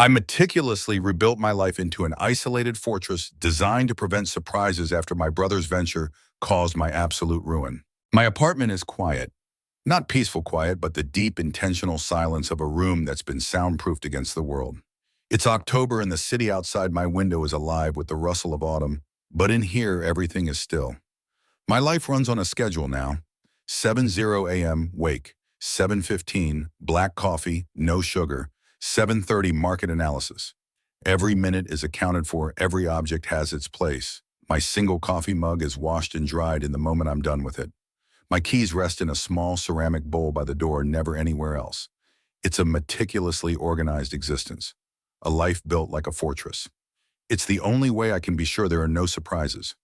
I meticulously rebuilt my life into an isolated fortress designed to prevent surprises after my brother's venture caused my absolute ruin. My apartment is quiet. Not peaceful quiet, but the deep, intentional silence of a room that's been soundproofed against the world. It's October and the city outside my window is alive with the rustle of autumn, but in here, everything is still. My life runs on a schedule now. 7:00 a.m. wake, 7:15 black coffee, no sugar, 7:30 market analysis. Every minute is accounted for, every object has its place. My single coffee mug is washed and dried in the moment I'm done with it. My keys rest in a small ceramic bowl by the door, never anywhere else. It's a meticulously organized existence, a life built like a fortress. It's the only way I can be sure there are no surprises.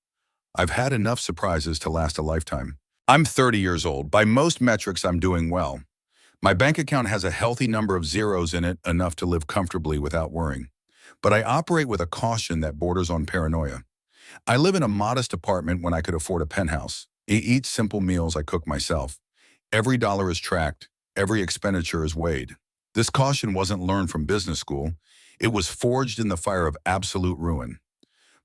I've had enough surprises to last a lifetime. I'm 30 years old. By most metrics, I'm doing well. My bank account has a healthy number of zeros in it, enough to live comfortably without worrying. But I operate with a caution that borders on paranoia. I live in a modest apartment when I could afford a penthouse. I eat simple meals I cook myself. Every dollar is tracked. Every expenditure is weighed. This caution wasn't learned from business school. It was forged in the fire of absolute ruin.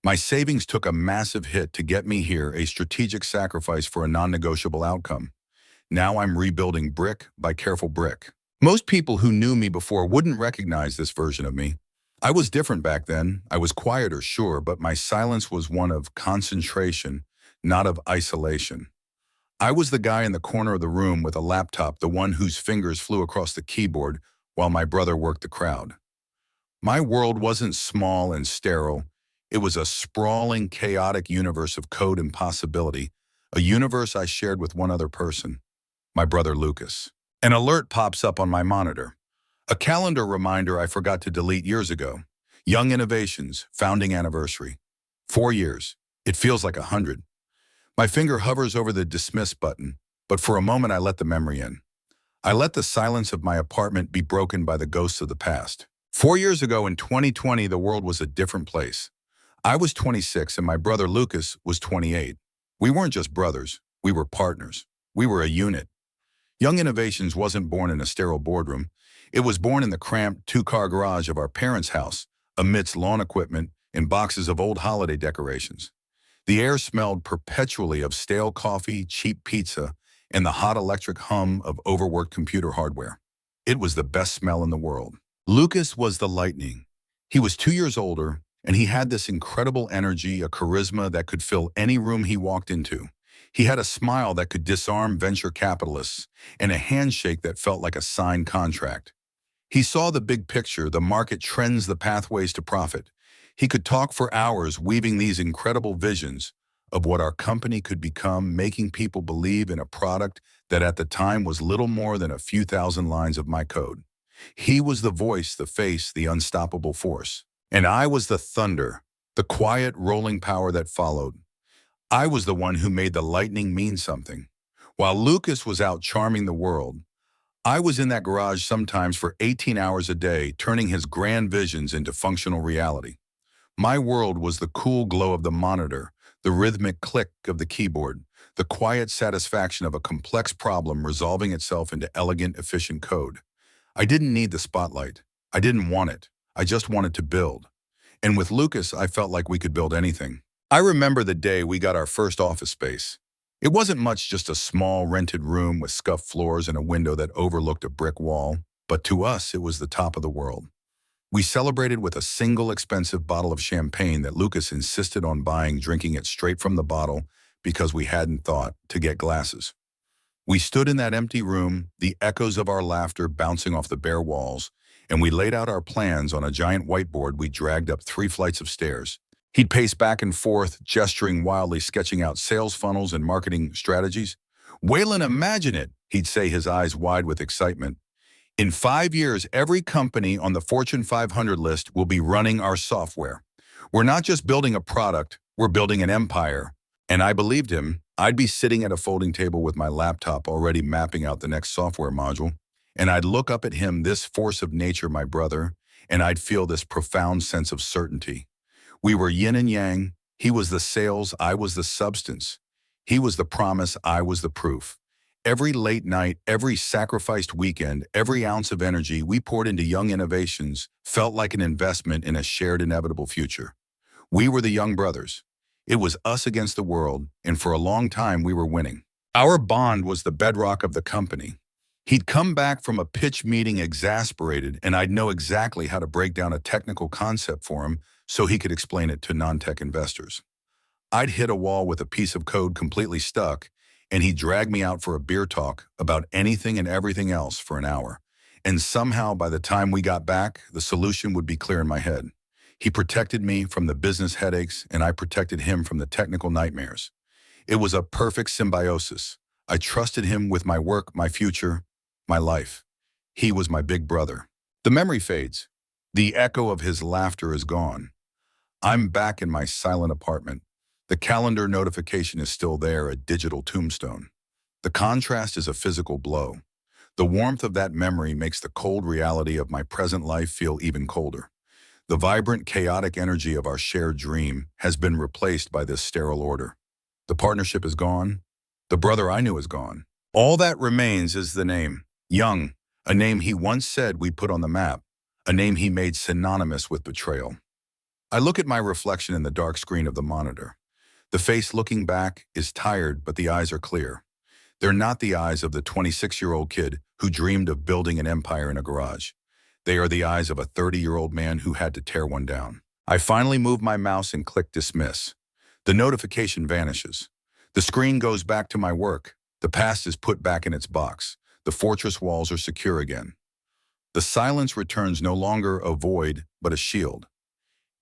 My savings took a massive hit to get me here, a strategic sacrifice for a non-negotiable outcome. Now I'm rebuilding brick by careful brick. Most people who knew me before wouldn't recognize this version of me. I was different back then. I was quieter, sure, but my silence was one of concentration, not of isolation. I was the guy in the corner of the room with a laptop, the one whose fingers flew across the keyboard while my brother worked the crowd. My world wasn't small and sterile. It was a sprawling, chaotic universe of code and possibility, a universe I shared with one other person, my brother Lucas. An alert pops up on my monitor. A calendar reminder I forgot to delete years ago. Young Innovations, founding anniversary. 4 years. It feels like 100. My finger hovers over the dismiss button, but for a moment I let the memory in. I let the silence of my apartment be broken by the ghosts of the past. 4 years ago in 2020, the world was a different place. I was 26 and my brother Lucas was 28. We weren't just brothers, we were partners. We were a unit. Young Innovations wasn't born in a sterile boardroom. It was born in the cramped two-car garage of our parents' house, amidst lawn equipment and boxes of old holiday decorations. The air smelled perpetually of stale coffee, cheap pizza, and the hot electric hum of overworked computer hardware. It was the best smell in the world. Lucas was the lightning. He was 2 years older, and he had this incredible energy, a charisma that could fill any room he walked into. He had a smile that could disarm venture capitalists, and a handshake that felt like a signed contract. He saw the big picture, the market trends, the pathways to profit. He could talk for hours, weaving these incredible visions of what our company could become, making people believe in a product that at the time was little more than a few thousand lines of my code. He was the voice, the face, the unstoppable force. And I was the thunder, the quiet, rolling power that followed. I was the one who made the lightning mean something. While Lucas was out charming the world, I was in that garage sometimes for 18 hours a day, turning his grand visions into functional reality. My world was the cool glow of the monitor, the rhythmic click of the keyboard, the quiet satisfaction of a complex problem resolving itself into elegant, efficient code. I didn't need the spotlight. I didn't want it. I just wanted to build. And with Lucas, I felt like we could build anything. I remember the day we got our first office space. It wasn't much, just a small rented room with scuffed floors and a window that overlooked a brick wall, but to us, it was the top of the world. We celebrated with a single expensive bottle of champagne that Lucas insisted on buying, drinking it straight from the bottle because we hadn't thought to get glasses. We stood in that empty room, the echoes of our laughter bouncing off the bare walls, and we laid out our plans on a giant whiteboard we dragged up 3 flights of stairs. He'd pace back and forth, gesturing wildly, sketching out sales funnels and marketing strategies. "Waylon, imagine it," he'd say, his eyes wide with excitement. "In 5 years, every company on the Fortune 500 list will be running our software. We're not just building a product, we're building an empire." And I believed him. I'd be sitting at a folding table with my laptop already mapping out the next software module, and I'd look up at him, this force of nature, my brother, and I'd feel this profound sense of certainty. We were yin and yang. He was the sales, I was the substance. He was the promise, I was the proof. Every late night, every sacrificed weekend, every ounce of energy we poured into young innovations felt like an investment in a shared inevitable future. We were the young brothers. It was us against the world, and for a long time we were winning. Our bond was the bedrock of the company. He'd come back from a pitch meeting exasperated, and I'd know exactly how to break down a technical concept for him so he could explain it to non-tech investors. I'd hit a wall with a piece of code completely stuck, and he'd drag me out for a beer talk about anything and everything else for an hour. And somehow, by the time we got back, the solution would be clear in my head. He protected me from the business headaches, and I protected him from the technical nightmares. It was a perfect symbiosis. I trusted him with my work, my future, my life. He was my big brother. The memory fades. The echo of his laughter is gone. I'm back in my silent apartment. The calendar notification is still there, a digital tombstone. The contrast is a physical blow. The warmth of that memory makes the cold reality of my present life feel even colder. The vibrant, chaotic energy of our shared dream has been replaced by this sterile order. The partnership is gone. The brother I knew is gone. All that remains is the name, Young, a name he once said we'd put on the map, a name he made synonymous with betrayal. I look at my reflection in the dark screen of the monitor. The face looking back is tired, but the eyes are clear. They're not the eyes of the 26-year-old kid who dreamed of building an empire in a garage. They are the eyes of a 30-year-old man who had to tear one down. I finally move my mouse and click dismiss. The notification vanishes. The screen goes back to my work. The past is put back in its box. The fortress walls are secure again. The silence returns no longer a void, but a shield.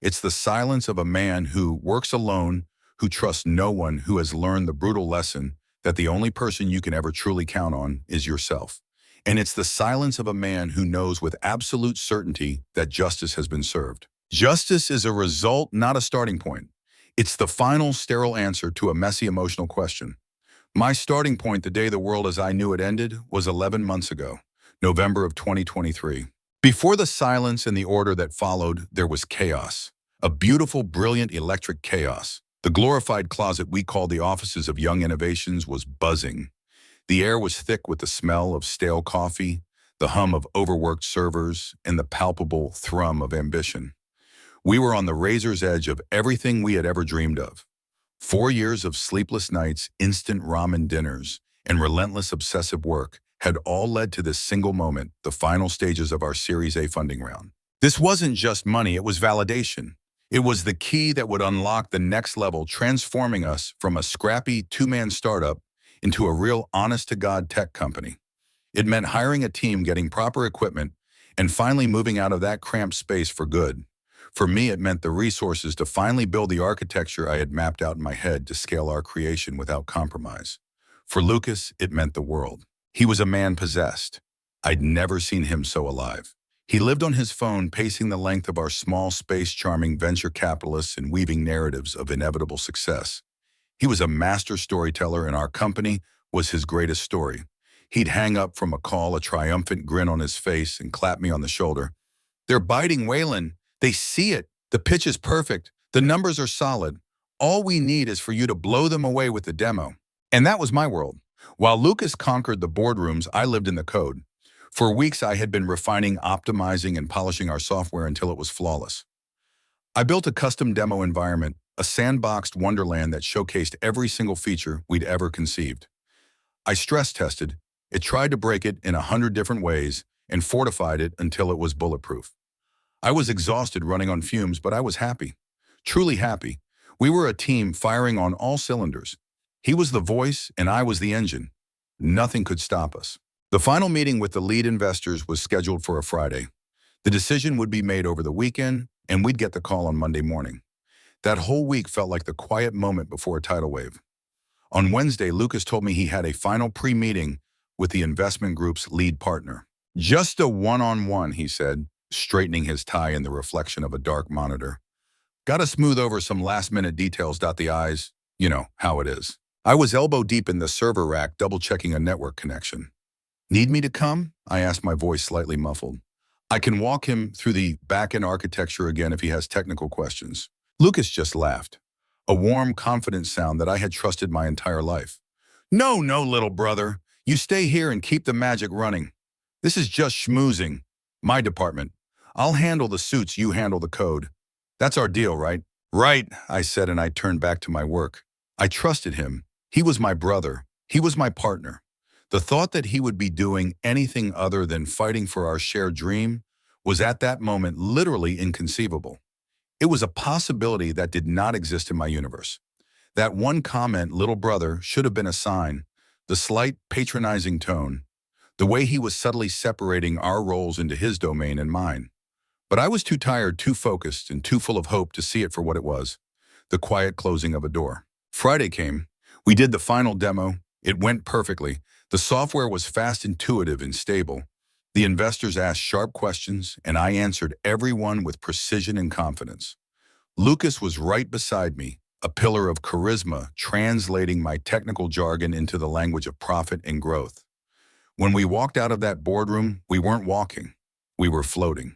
It's the silence of a man who works alone, who trusts no one, who has learned the brutal lesson that the only person you can ever truly count on is yourself. And it's the silence of a man who knows with absolute certainty that justice has been served. Justice is a result, not a starting point. It's the final sterile answer to a messy emotional question. My starting point the day the world as I knew it ended was 11 months ago, November of 2023. Before the silence and the order that followed, there was chaos. A beautiful, brilliant, electric chaos. The glorified closet we called the offices of Young Innovations was buzzing. The air was thick with the smell of stale coffee, the hum of overworked servers, and the palpable thrum of ambition. We were on the razor's edge of everything we had ever dreamed of. 4 years of sleepless nights, instant ramen dinners, and relentless obsessive work had all led to this single moment, the final stages of our Series A funding round. This wasn't just money, it was validation. It was the key that would unlock the next level, transforming us from a scrappy two-man startup into a real honest-to-God tech company. It meant hiring a team, getting proper equipment, and finally moving out of that cramped space for good. For me, it meant the resources to finally build the architecture I had mapped out in my head to scale our creation without compromise. For Lucas, it meant the world. He was a man possessed. I'd never seen him so alive. He lived on his phone, pacing the length of our small space, charming venture capitalists and weaving narratives of inevitable success. He was a master storyteller, and our company was his greatest story. He'd hang up from a call, a triumphant grin on his face, and clap me on the shoulder. "They're biting, Waylon. They see it. The pitch is perfect. The numbers are solid. All we need is for you to blow them away with the demo." And that was my world. While Lucas conquered the boardrooms, I lived in the code. For weeks, I had been refining, optimizing, and polishing our software until it was flawless. I built a custom demo environment, a sandboxed wonderland that showcased every single feature we'd ever conceived. I stress tested it, tried to break it in 100 different ways, and fortified it until it was bulletproof. I was exhausted running on fumes, but I was happy. Truly happy. We were a team firing on all cylinders. He was the voice, and I was the engine. Nothing could stop us. The final meeting with the lead investors was scheduled for a Friday. The decision would be made over the weekend, and we'd get the call on Monday morning. That whole week felt like the quiet moment before a tidal wave. On Wednesday, Lucas told me he had a final pre-meeting with the investment group's lead partner. "Just a one-on-one," he said, straightening his tie in the reflection of a dark monitor. "Gotta smooth over some last-minute details, dot the I's. You know how it is." I was elbow deep in the server rack, double-checking a network connection. "Need me to come?" I asked, my voice slightly muffled. "I can walk him through the back-end architecture again if he has technical questions." Lucas just laughed, a warm, confident sound that I had trusted my entire life. No, little brother. You stay here and keep the magic running. This is just schmoozing. My department. I'll handle the suits, you handle the code. That's our deal, right? Right, I said, and I turned back to my work. I trusted him. He was my brother. He was my partner. The thought that he would be doing anything other than fighting for our shared dream was at that moment literally inconceivable. It was a possibility that did not exist in my universe. That one comment, little brother, should have been a sign. The slight, patronizing tone. The way he was subtly separating our roles into his domain and mine. But I was too tired, too focused, and too full of hope to see it for what it was. The quiet closing of a door. Friday came. We did the final demo. It went perfectly. The software was fast, intuitive, and stable. The investors asked sharp questions, and I answered every one with precision and confidence. Lucas was right beside me, a pillar of charisma, translating my technical jargon into the language of profit and growth. When we walked out of that boardroom, we weren't walking. We were floating.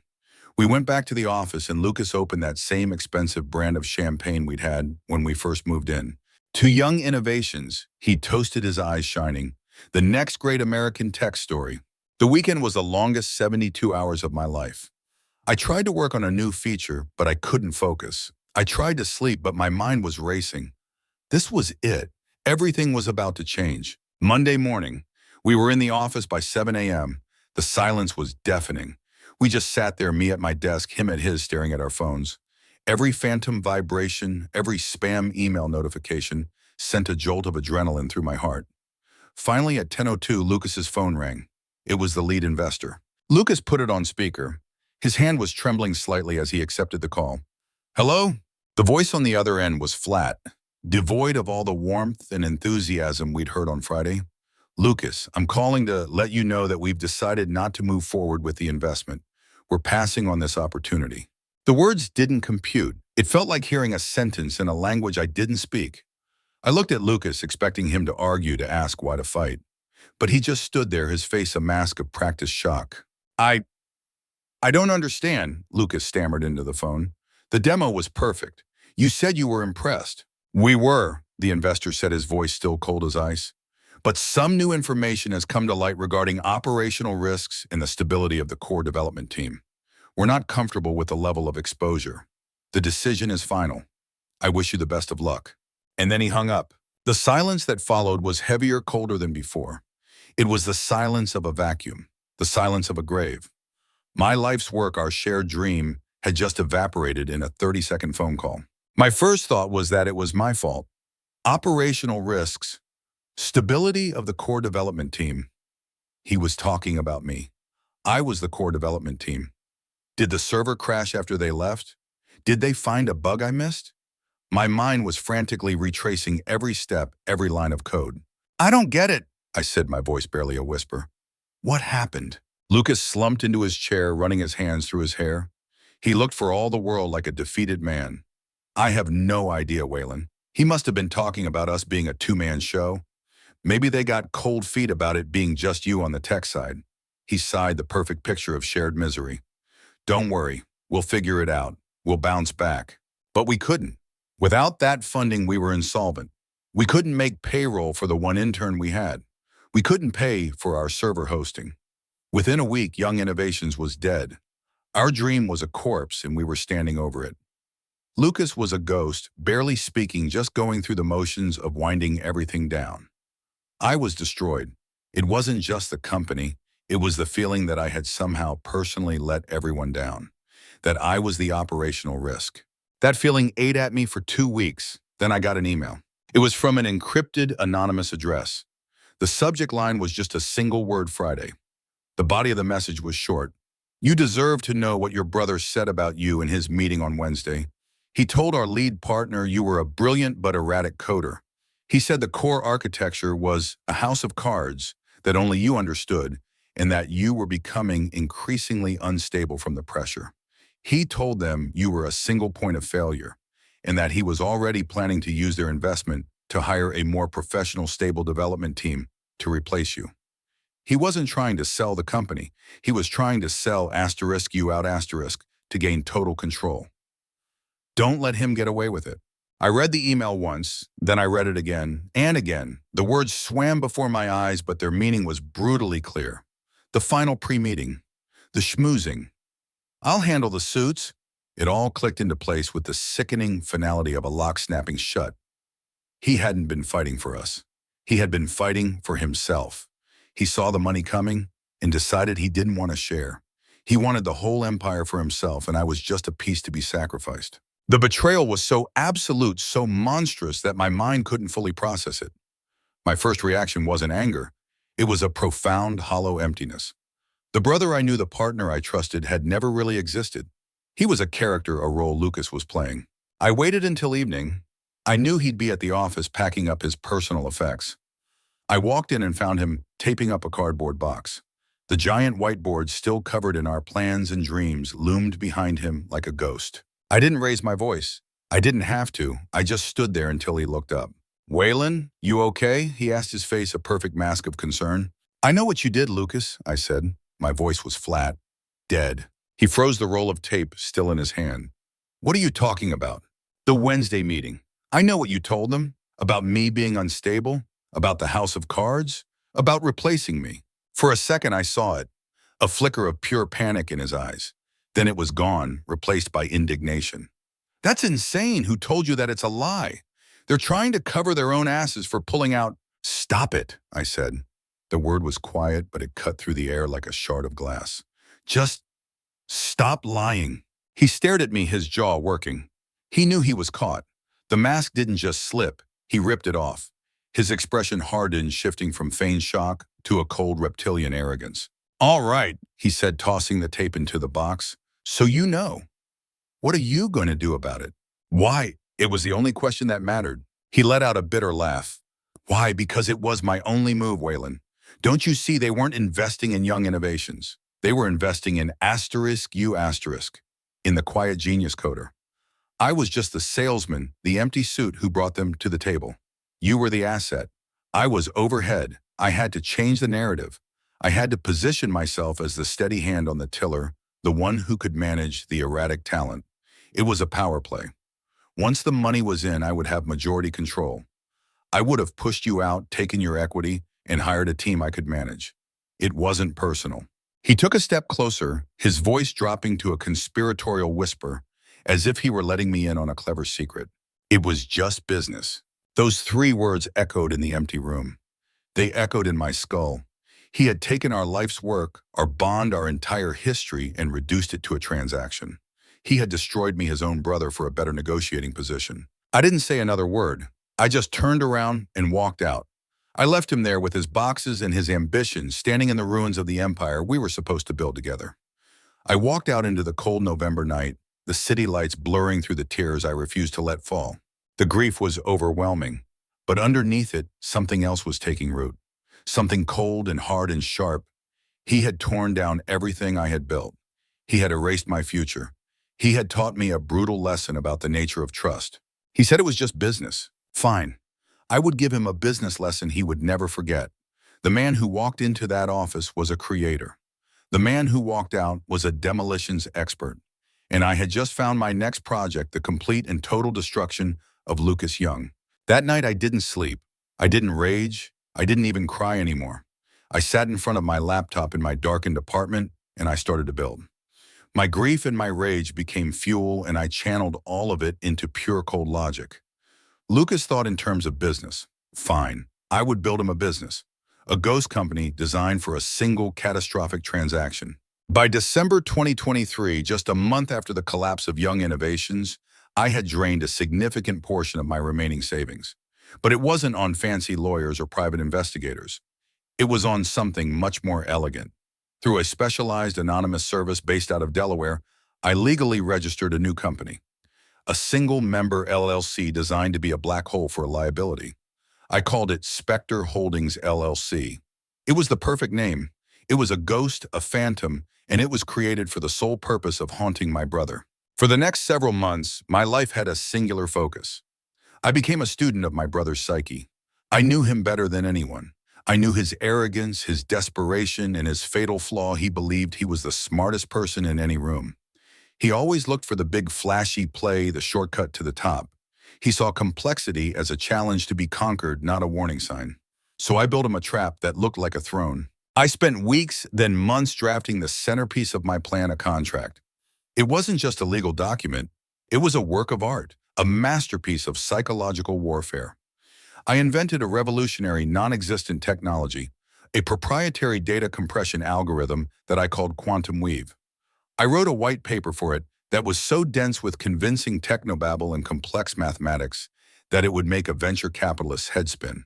We went back to the office, and Lucas opened that same expensive brand of champagne we'd had when we first moved in. To young innovations, he toasted, his eyes shining. The next great American tech story. The weekend was the longest 72 hours of my life. I tried to work on a new feature, but I couldn't focus. I tried to sleep, but my mind was racing. This was it. Everything was about to change. Monday morning, we were in the office by 7 a.m. The silence was deafening. We just sat there, me at my desk, him at his, staring at our phones. Every phantom vibration, every spam email notification sent a jolt of adrenaline through my heart. Finally, at 10:02, Lucas's phone rang. It was the lead investor. Lucas put it on speaker. His hand was trembling slightly as he accepted the call. Hello? The voice on the other end was flat, devoid of all the warmth and enthusiasm we'd heard on Friday. Lucas, I'm calling to let you know that we've decided not to move forward with the investment. We're passing on this opportunity. The words didn't compute. It felt like hearing a sentence in a language I didn't speak. I looked at Lucas, expecting him to argue, to ask why to fight. But he just stood there, his face a mask of practiced shock. I don't understand, Lucas stammered into the phone. The demo was perfect. You said you were impressed. We were, the investor said, his voice still cold as ice. But some new information has come to light regarding operational risks and the stability of the core development team. We're not comfortable with the level of exposure. The decision is final. I wish you the best of luck. And then he hung up. The silence that followed was heavier, colder than before. It was the silence of a vacuum, the silence of a grave. My life's work, our shared dream, had just evaporated in a 30-second phone call. My first thought was that it was my fault. Operational risks, stability of the core development team. He was talking about me. I was the core development team. Did the server crash after they left? Did they find a bug I missed? My mind was frantically retracing every step, every line of code. I don't get it, I said, my voice barely a whisper. What happened? Lucas slumped into his chair, running his hands through his hair. He looked for all the world like a defeated man. I have no idea, Waylon. He must have been talking about us being a two-man show. Maybe they got cold feet about it being just you on the tech side. He sighed, the perfect picture of shared misery. Don't worry, we'll figure it out. We'll bounce back. But we couldn't. Without that funding, we were insolvent. We couldn't make payroll for the one intern we had. We couldn't pay for our server hosting. Within a week, Young Innovations was dead. Our dream was a corpse, and we were standing over it. Lucas was a ghost, barely speaking, just going through the motions of winding everything down. I was destroyed. It wasn't just the company. It was the feeling that I had somehow personally let everyone down, that I was the operational risk. That feeling ate at me for 2 weeks. Then I got an email. It was from an encrypted, anonymous address. The subject line was just a single word: Friday. The body of the message was short. You deserve to know what your brother said about you in his meeting on Wednesday. He told our lead partner you were a brilliant but erratic coder. He said the core architecture was a house of cards that only you understood, and that you were becoming increasingly unstable from the pressure. He told them you were a single point of failure, and that he was already planning to use their investment to hire a more professional, stable development team to replace you. He wasn't trying to sell the company. He was trying to sell *you out* to gain total control. Don't let him get away with it. I read the email once, then I read it again and again. The words swam before my eyes, but their meaning was brutally clear. The final pre-meeting, the schmoozing. I'll handle the suits. It all clicked into place with the sickening finality of a lock snapping shut. He hadn't been fighting for us. He had been fighting for himself. He saw the money coming and decided he didn't want to share. He wanted the whole empire for himself, and I was just a piece to be sacrificed. The betrayal was so absolute, so monstrous that my mind couldn't fully process it. My first reaction wasn't anger. It was a profound, hollow emptiness. The brother I knew, the partner I trusted, had never really existed. He was a character, a role Lucas was playing. I waited until evening. I knew he'd be at the office packing up his personal effects. I walked in and found him taping up a cardboard box. The giant whiteboard, still covered in our plans and dreams, loomed behind him like a ghost. I didn't raise my voice. I didn't have to. I just stood there until he looked up. "Waylon, you okay?" he asked, his face a perfect mask of concern. "I know what you did, Lucas," I said. My voice was flat, dead. He froze the roll of tape still in his hand. "What are you talking about?" "The Wednesday meeting. I know what you told them. About me being unstable. About the house of cards. About replacing me." For a second I saw it, a flicker of pure panic in his eyes. Then it was gone, replaced by indignation. "That's insane. Who told you that it's a lie? They're trying to cover their own asses for pulling out." "Stop it," I said. The word was quiet, but it cut through the air like a shard of glass. "Just stop lying." He stared at me, his jaw working. He knew he was caught. The mask didn't just slip, he ripped it off. His expression hardened, shifting from feigned shock to a cold reptilian arrogance. "All right," he said, tossing the tape into the box. "So you know. What are you going to do about it?" "Why?" It was the only question that mattered. He let out a bitter laugh. "Why? Because it was my only move, Waylon. Don't you see, they weren't investing in young innovations. They were investing in *U*, in the quiet genius coder. I was just the salesman, the empty suit who brought them to the table. You were the asset. I was overhead. I had to change the narrative. I had to position myself as the steady hand on the tiller, the one who could manage the erratic talent. It was a power play. Once the money was in, I would have majority control. I would have pushed you out, taken your equity, and hired a team I could manage. It wasn't personal." He took a step closer, his voice dropping to a conspiratorial whisper, as if he were letting me in on a clever secret. "It was just business." Those 3 words echoed in the empty room. They echoed in my skull. He had taken our life's work, our bond, our entire history, and reduced it to a transaction. He had destroyed me, his own brother, for a better negotiating position. I didn't say another word. I just turned around and walked out. I left him there with his boxes and his ambitions, standing in the ruins of the empire we were supposed to build together. I walked out into the cold November night, the city lights blurring through the tears I refused to let fall. The grief was overwhelming, but underneath it, something else was taking root. Something cold and hard and sharp. He had torn down everything I had built. He had erased my future. He had taught me a brutal lesson about the nature of trust. He said it was just business. Fine. I would give him a business lesson he would never forget. The man who walked into that office was a creator. The man who walked out was a demolitions expert. And I had just found my next project, the complete and total destruction of Lucas Young. That night I didn't sleep. I didn't rage. I didn't even cry anymore. I sat in front of my laptop in my darkened apartment and I started to build. My grief and my rage became fuel, and I channeled all of it into pure cold logic. Lucas thought in terms of business. Fine. I would build him a business. A ghost company designed for a single catastrophic transaction. By December 2023, just a month after the collapse of Young Innovations, I had drained a significant portion of my remaining savings. But it wasn't on fancy lawyers or private investigators. It was on something much more elegant. Through a specialized anonymous service based out of Delaware, I legally registered a new company. A single-member LLC designed to be a black hole for liability. I called it Spectre Holdings LLC. It was the perfect name. It was a ghost, a phantom, and it was created for the sole purpose of haunting my brother. For the next several months, my life had a singular focus. I became a student of my brother's psyche. I knew him better than anyone. I knew his arrogance, his desperation, and his fatal flaw. He believed he was the smartest person in any room. He always looked for the big flashy play, the shortcut to the top. He saw complexity as a challenge to be conquered, not a warning sign. So I built him a trap that looked like a throne. I spent weeks, then months drafting the centerpiece of my plan, a contract. It wasn't just a legal document. It was a work of art, a masterpiece of psychological warfare. I invented a revolutionary non-existent technology, a proprietary data compression algorithm that I called Quantum Weave. I wrote a white paper for it that was so dense with convincing technobabble and complex mathematics that it would make a venture capitalist's head spin.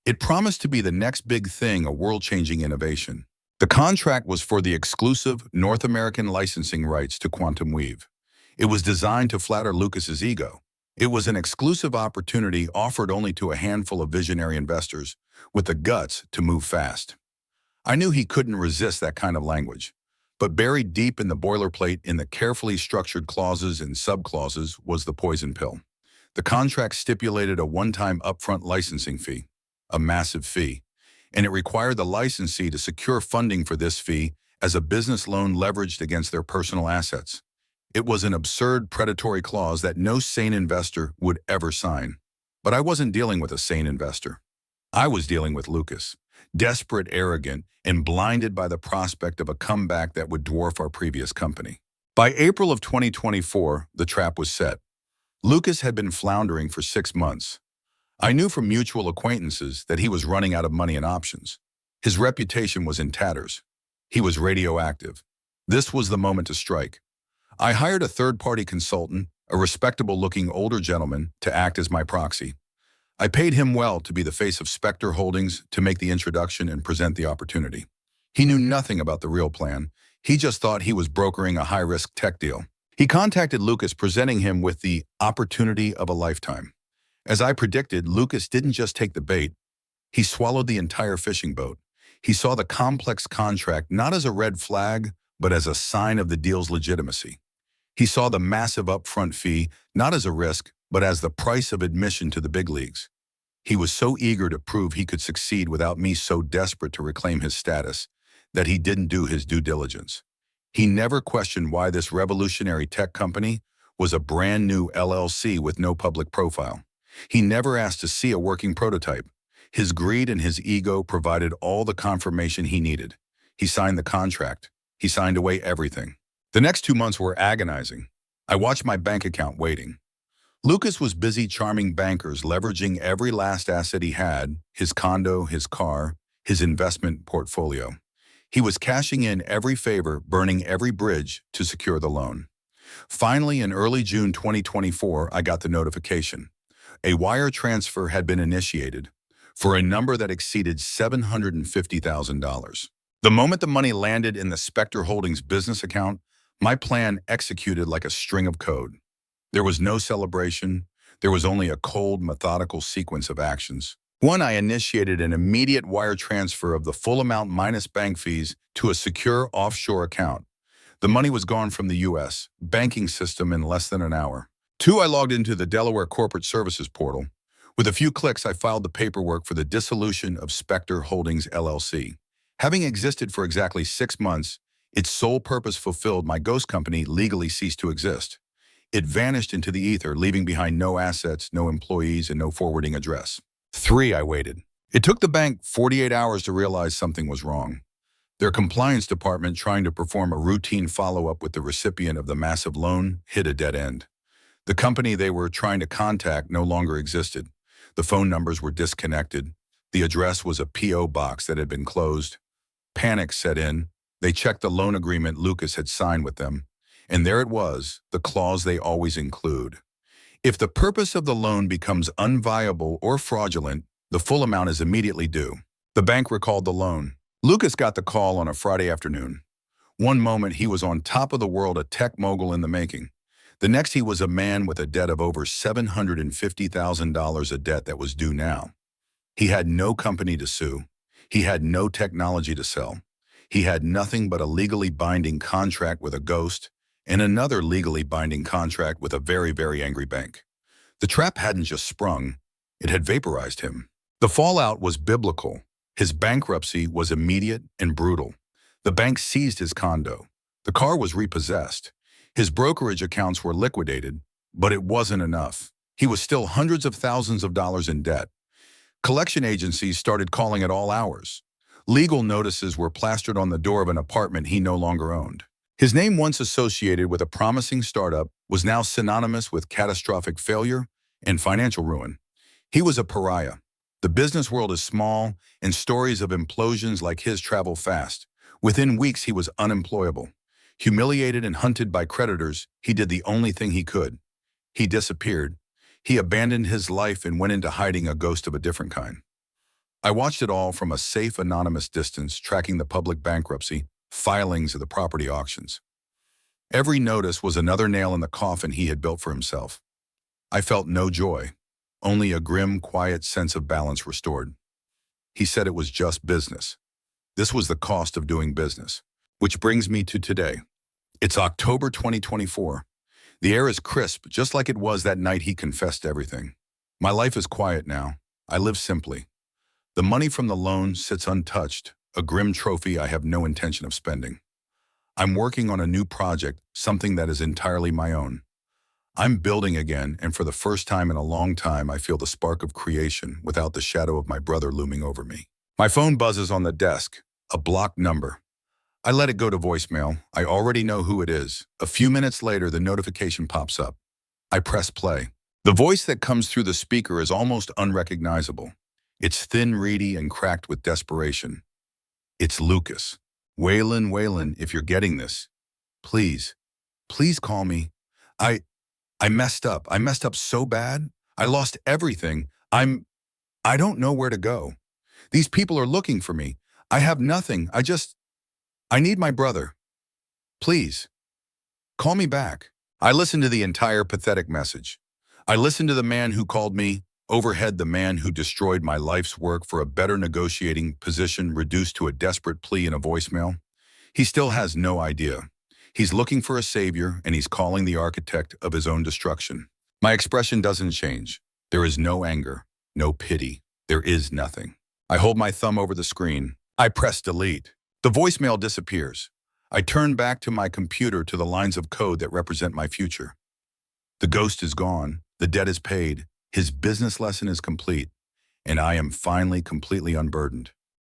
It promised to be the next big thing, a world-changing innovation. The contract was for the exclusive North American licensing rights to Quantum Weave. It was designed to flatter Lucas's ego. It was an exclusive opportunity offered only to a handful of visionary investors with the guts to move fast. I knew he couldn't resist that kind of language. But buried deep in the boilerplate, in the carefully structured clauses and subclauses, was the poison pill. The contract stipulated a one-time upfront licensing fee, a massive fee, and it required the licensee to secure funding for this fee as a business loan leveraged against their personal assets. It was an absurd, predatory clause that no sane investor would ever sign. But I wasn't dealing with a sane investor. I was dealing with Lucas, desperate, arrogant, and blinded by the prospect of a comeback that would dwarf our previous company. By April of 2024, the trap was set. Lucas had been floundering for 6 months. I knew from mutual acquaintances that he was running out of money and options. His reputation was in tatters. He was radioactive. This was the moment to strike. I hired a third-party consultant, a respectable-looking older gentleman, to act as my proxy. I paid him well to be the face of Spectre Holdings, to make the introduction and present the opportunity. He knew nothing about the real plan. He just thought he was brokering a high-risk tech deal. He contacted Lucas, presenting him with the opportunity of a lifetime. As I predicted, Lucas didn't just take the bait. He swallowed the entire fishing boat. He saw the complex contract not as a red flag, but as a sign of the deal's legitimacy. He saw the massive upfront fee not as a risk, but as the price of admission to the big leagues. He was so eager to prove he could succeed without me, so desperate to reclaim his status, that he didn't do his due diligence. He never questioned why this revolutionary tech company was a brand new LLC with no public profile. He never asked to see a working prototype. His greed and his ego provided all the confirmation he needed. He signed the contract. He signed away everything. The next 2 months were agonizing. I watched my bank account waiting. Lucas was busy charming bankers, leveraging every last asset he had, his condo, his car, his investment portfolio. He was cashing in every favor, burning every bridge to secure the loan. Finally, in early June 2024, I got the notification. A wire transfer had been initiated for a number that exceeded $750,000. The moment the money landed in the Spectre Holdings business account, my plan executed like a string of code. There was no celebration. There was only a cold, methodical sequence of actions. 1, I initiated an immediate wire transfer of the full amount minus bank fees to a secure offshore account. The money was gone from the U.S. banking system in less than an hour. 2, I logged into the Delaware Corporate Services portal. With a few clicks, I filed the paperwork for the dissolution of Spectre Holdings LLC. Having existed for exactly 6 months, its sole purpose fulfilled, my ghost company legally ceased to exist. It vanished into the ether, leaving behind no assets, no employees, and no forwarding address. 3, I waited. It took the bank 48 hours to realize something was wrong. Their compliance department, trying to perform a routine follow-up with the recipient of the massive loan, hit a dead end. The company they were trying to contact no longer existed. The phone numbers were disconnected. The address was a P.O. box that had been closed. Panic set in. They checked the loan agreement Lucas had signed with them. And there it was, the clause they always include. If the purpose of the loan becomes unviable or fraudulent, the full amount is immediately due. The bank recalled the loan. Lucas got the call on a Friday afternoon. One moment he was on top of the world, a tech mogul in the making. The next he was a man with a debt of over $750,000, a debt that was due now. He had no company to sue. He had no technology to sell. He had nothing but a legally binding contract with a ghost and another legally binding contract with a very, very angry bank. The trap hadn't just sprung, it had vaporized him. The fallout was biblical. His bankruptcy was immediate and brutal. The bank seized his condo. The car was repossessed. His brokerage accounts were liquidated, but it wasn't enough. He was still hundreds of thousands of dollars in debt. Collection agencies started calling at all hours. Legal notices were plastered on the door of an apartment he no longer owned. His name, once associated with a promising startup, was now synonymous with catastrophic failure and financial ruin. He was a pariah. The business world is small, and stories of implosions like his travel fast. Within weeks, he was unemployable. Humiliated and hunted by creditors, he did the only thing he could. He disappeared. He abandoned his life and went into hiding, a ghost of a different kind. I watched it all from a safe, anonymous distance, tracking the public bankruptcy filings of the property auctions. Every notice was another nail in the coffin he had built for himself. I felt no joy, only a grim, quiet sense of balance restored. He said it was just business. This was the cost of doing business. Which brings me to today. It's October 2024. The air is crisp, just like it was that night he confessed everything. My life is quiet now. I live simply. The money from the loan sits untouched, a grim trophy I have no intention of spending. I'm working on a new project, something that is entirely my own. I'm building again, and for the first time in a long time, I feel the spark of creation without the shadow of my brother looming over me. My phone buzzes on the desk, a blocked number. I let it go to voicemail. I already know who it is. A few minutes later, the notification pops up. I press play. The voice that comes through the speaker is almost unrecognizable. It's thin, reedy, and cracked with desperation. It's Lucas. Waylon, if you're getting this, please call me. I messed up. I messed up so bad. I lost everything. I don't know where to go. These people are looking for me. I have nothing. I need my brother. Please, call me back. I listened to the entire pathetic message. I listened to the man who called me, overhead the man who destroyed my life's work for a better negotiating position, reduced to a desperate plea in a voicemail. He still has no idea. He's looking for a savior, and he's calling the architect of his own destruction. My expression doesn't change. There is no anger, no pity. There is nothing. I hold my thumb over the screen. I press delete. The voicemail disappears. I turn back to my computer, to the lines of code that represent my future. The ghost is gone. The debt is paid. His business lesson is complete. And I am finally completely unburdened.